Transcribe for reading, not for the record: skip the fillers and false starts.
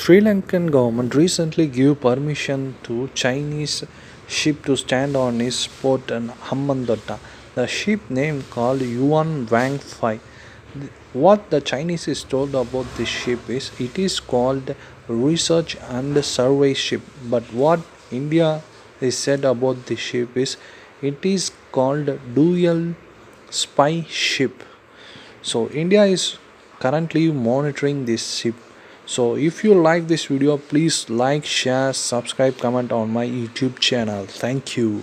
Sri Lankan government recently gave permission to Chinese ship to stand on its port in Hambantota. The ship name called Yuan Wang Fai. What the Chinese is told about this ship is it is called research and survey ship. But what India is said about this ship is it is called dual spy ship. So India is currently monitoring this ship. So if you like this video, please like, share, subscribe, comment on my YouTube channel. Thank you.